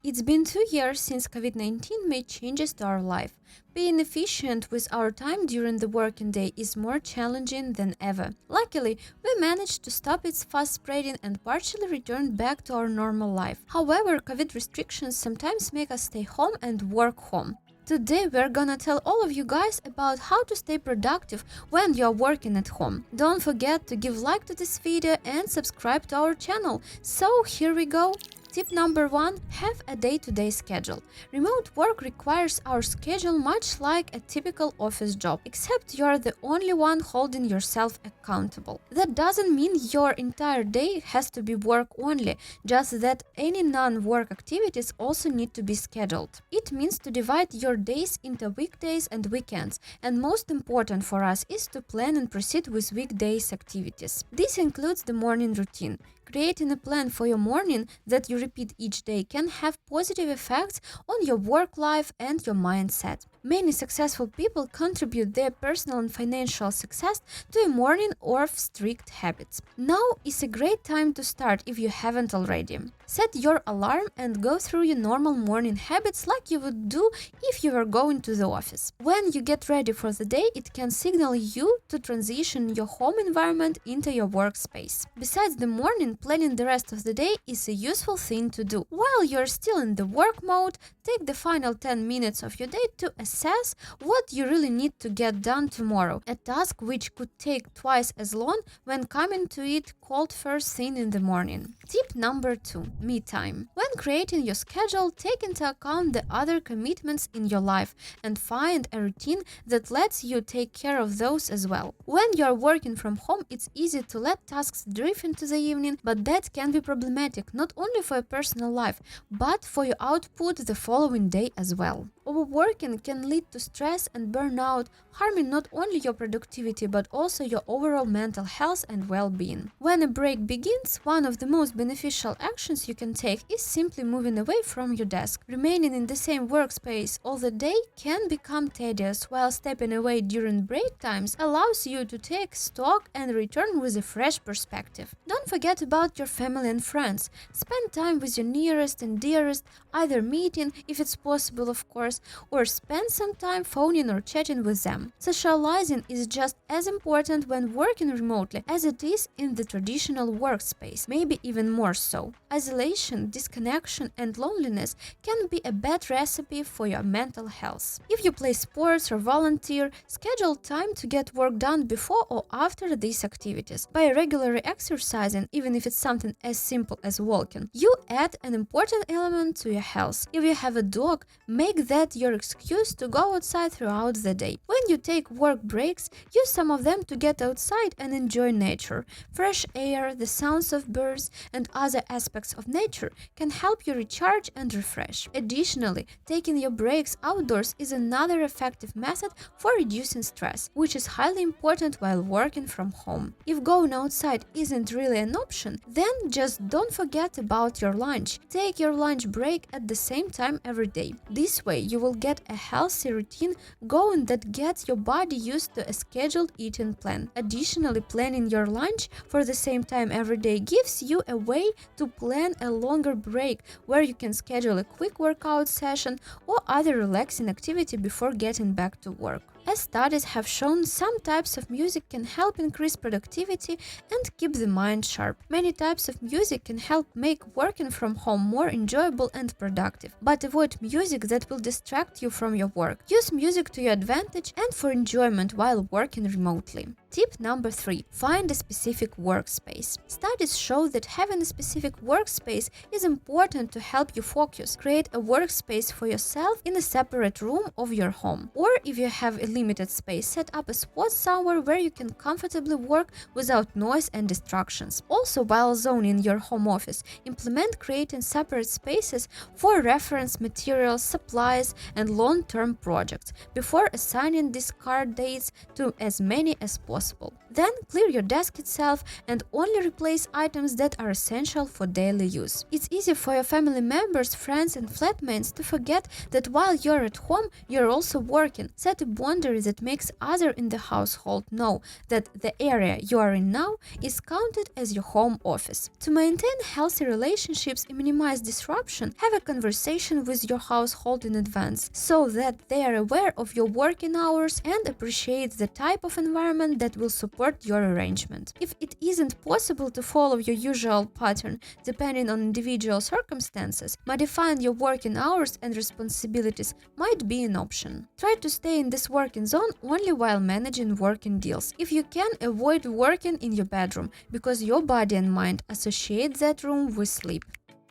It's been 2 years since COVID-19 made changes to our life. Being efficient with our time during the working day is more challenging than ever. Luckily, we managed to stop its fast spreading and partially return back to our normal life. However, COVID restrictions sometimes make us stay home and work home. Today we're gonna tell all of you guys about how to stay productive when you're working at home. Don't forget to give like to this video and subscribe to our channel. So here we go. Tip number 1. Have a day-to-day schedule. Remote work requires our schedule much like a typical office job, except you're the only one holding yourself accountable. That doesn't mean your entire day has to be work only, just that any non-work activities also need to be scheduled. It means to divide your days into weekdays and weekends, and most important for us is to plan and proceed with weekdays activities. This includes the morning routine. Creating a plan for your morning that you repeat each day can have positive effects on your work life and your mindset. Many successful people contribute their personal and financial success to a morning of strict habits. Now is a great time to start if you haven't already. Set your alarm and go through your normal morning habits like you would do if you were going to the office. When you get ready for the day, it can signal you to transition your home environment into your workspace. Besides the morning, planning the rest of the day is a useful thing to do. While you're still in the work mode, take the final 10 minutes of your day to assess what you really need to get done tomorrow, a task which could take twice as long when coming to it cold first thing in the morning. Tip number 2. Me time. When creating your schedule, take into account the other commitments in your life and find a routine that lets you take care of those as well. When you're working from home, it's easy to let tasks drift into the evening, but that can be problematic not only for your personal life, but for your output the following day as well. Overworking can lead to stress and burnout, harming not only your productivity but also your overall mental health and well-being. When a break begins, one of the most beneficial actions you can take is simply moving away from your desk. Remaining in the same workspace all the day can become tedious, while stepping away during break times allows you to take stock and return with a fresh perspective. Don't forget about your family and friends. Spend time with your nearest and dearest, either meeting, if it's possible of course, or spend some time phoning or chatting with them. Socializing is just as important when working remotely as it is in the traditional workspace, maybe even more so. Isolation, disconnection, and loneliness can be a bad recipe for your mental health. If you play sports or volunteer, schedule time to get work done before or after these activities. By regularly exercising, even if it's something as simple as walking, you add an important element to your health. If you have a dog, make that your excuse to go outside throughout the day. When you take work breaks, use some of them to get outside and enjoy nature. Fresh air, the sounds of birds, and other aspects of nature can help you recharge and refresh. Additionally, taking your breaks outdoors is another effective method for reducing stress, which is highly important while working from home. If going outside isn't really an option, then just don't forget about your lunch. Take your lunch break at the same time every day. This way, you will get a healthy routine going that gets your body used to a scheduled eating plan. Additionally, planning your lunch for the same time every day gives you a way to plan a longer break where you can schedule a quick workout session or other relaxing activity before getting back to work. As studies have shown, some types of music can help increase productivity and keep the mind sharp. Many types of music can help make working from home more enjoyable and productive. But avoid music that will distract you from your work. Use music to your advantage and for enjoyment while working remotely. Tip number 3. Find a specific workspace. Studies show that having a specific workspace is important to help you focus. Create a workspace for yourself in a separate room of your home. Or if you have a limited space, set up a spot somewhere where you can comfortably work without noise and distractions. Also, while zoning your home office, implement creating separate spaces for reference materials, supplies, and long-term projects before assigning discard dates to as many as possible. Then clear your desk itself and only replace items that are essential for daily use. It's easy for your family members, friends and flatmates to forget that while you're at home, you're also working. Set a boundary that makes others in the household know that the area you are in now is counted as your home office. To maintain healthy relationships and minimize disruption, have a conversation with your household in advance so that they are aware of your working hours and appreciate the type of environment that will support your arrangement. If it isn't possible to follow your usual pattern depending on individual circumstances, modifying your working hours and responsibilities might be an option. Try to stay in this working zone only while managing working deals. If you can, avoid working in your bedroom because your body and mind associate that room with sleep.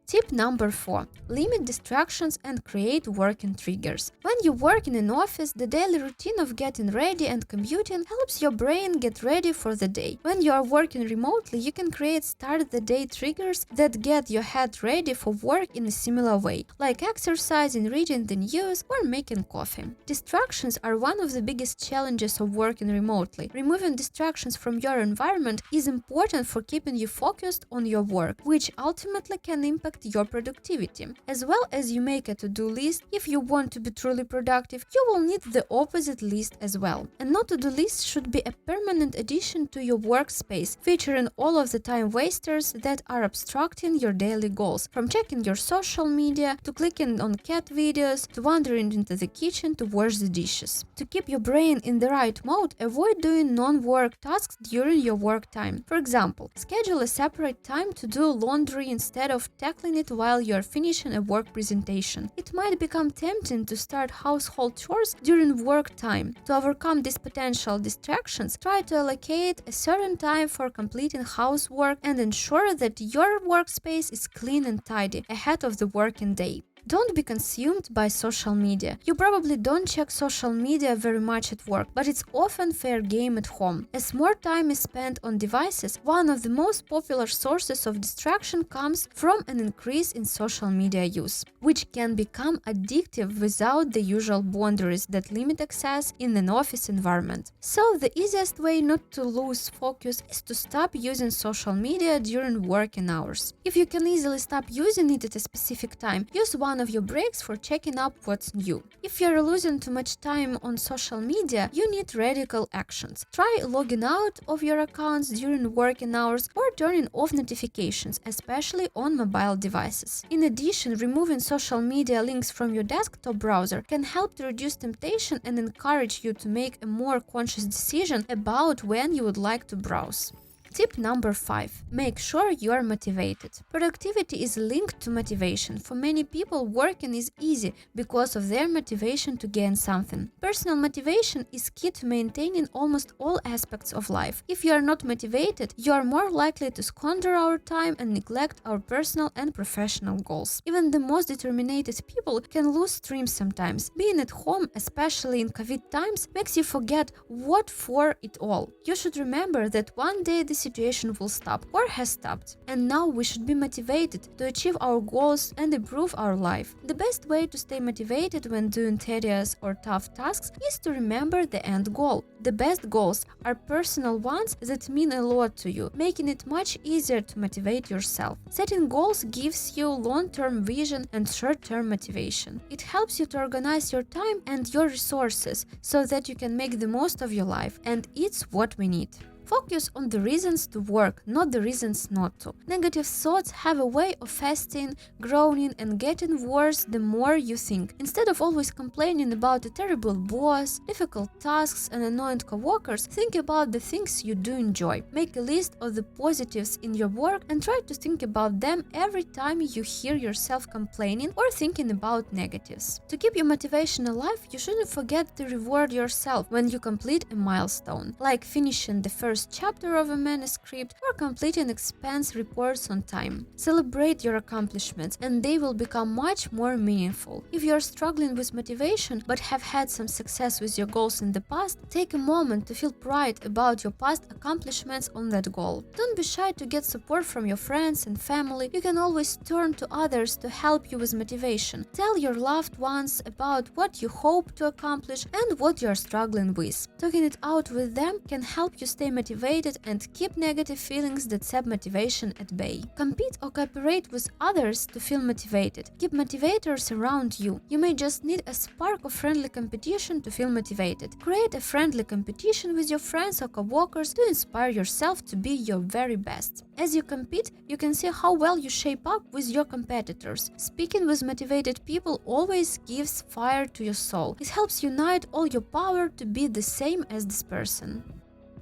Tip number 4. Limit distractions and create working triggers. When you work in an office, the daily routine of getting ready and commuting helps your brain get ready for the day. When you are working remotely, you can create start the day triggers that get your head ready for work in a similar way, like exercising, reading the news, or making coffee. Distractions are one of the biggest challenges of working remotely. Removing distractions from your environment is important for keeping you focused on your work, which ultimately can impact your productivity. As well as you make a to-do list, if you want to be truly productive, you will need the opposite list as well. A no-to-do list should be a permanent addition to your workspace, featuring all of the time wasters that are obstructing your daily goals, from checking your social media, to clicking on cat videos, to wandering into the kitchen to wash the dishes. To keep your brain in the right mode, avoid doing non-work tasks during your work time. For example, schedule a separate time to do laundry instead of tackling it while you're finishing a work presentation. It might become tempting to start household chores during work time. To overcome these potential distractions, try to allocate a certain time for completing housework and ensure that your workspace is clean and tidy ahead of the working day. Don't be consumed by social media. You probably don't check social media very much at work, but it's often fair game at home. As more time is spent on devices, one of the most popular sources of distraction comes from an increase in social media use, which can become addictive without the usual boundaries that limit access in an office environment. So the easiest way not to lose focus is to stop using social media during working hours. If you can easily stop using it at a specific time, use one of your breaks for checking up what's new. If you're losing too much time on social media, you need radical actions. Try logging out of your accounts during working hours or turning off notifications, especially on mobile devices. In addition, removing social media links from your desktop browser can help to reduce temptation and encourage you to make a more conscious decision about when you would like to browse. Tip number 5. Make sure you are motivated. Productivity is linked to motivation. For many people, working is easy because of their motivation to gain something. Personal motivation is key to maintaining almost all aspects of life. If you are not motivated, you are more likely to squander our time and neglect our personal and professional goals. Even the most determined people can lose stream sometimes. Being at home, especially in COVID times, makes you forget what for it all. You should remember that one day the situation will stop or has stopped, and now we should be motivated to achieve our goals and improve our life. The best way to stay motivated when doing tedious or tough tasks is to remember the end goal. The best goals are personal ones that mean a lot to you, making it much easier to motivate yourself. Setting goals gives you long-term vision and short-term motivation. It helps you to organize your time and your resources so that you can make the most of your life, and it's what we need. Focus on the reasons to work, not the reasons not to. Negative thoughts have a way of festering, growing, and getting worse the more you think. Instead of always complaining about a terrible boss, difficult tasks, and annoying coworkers, think about the things you do enjoy. Make a list of the positives in your work and try to think about them every time you hear yourself complaining or thinking about negatives. To keep your motivation alive, you shouldn't forget to reward yourself when you complete a milestone, like finishing the first chapter of a manuscript or completing expense reports on time. Celebrate your accomplishments and they will become much more meaningful. If you are struggling with motivation but have had some success with your goals in the past, take a moment to feel pride about your past accomplishments on that goal. Don't be shy to get support from your friends and family. You can always turn to others to help you with motivation. Tell your loved ones about what you hope to accomplish and what you are struggling with. Talking it out with them can help you stay motivated motivated and keep negative feelings that sap motivation at bay. Compete or cooperate with others to feel motivated. Keep motivators around you. You may just need a spark of friendly competition to feel motivated. Create a friendly competition with your friends or coworkers to inspire yourself to be your very best. As you compete, you can see how well you shape up with your competitors. Speaking with motivated people always gives fire to your soul. It helps unite all your power to be the same as this person.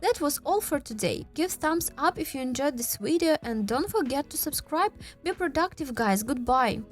That was all for today. Give thumbs up if you enjoyed this video and don't forget to subscribe. Be productive, guys. Goodbye.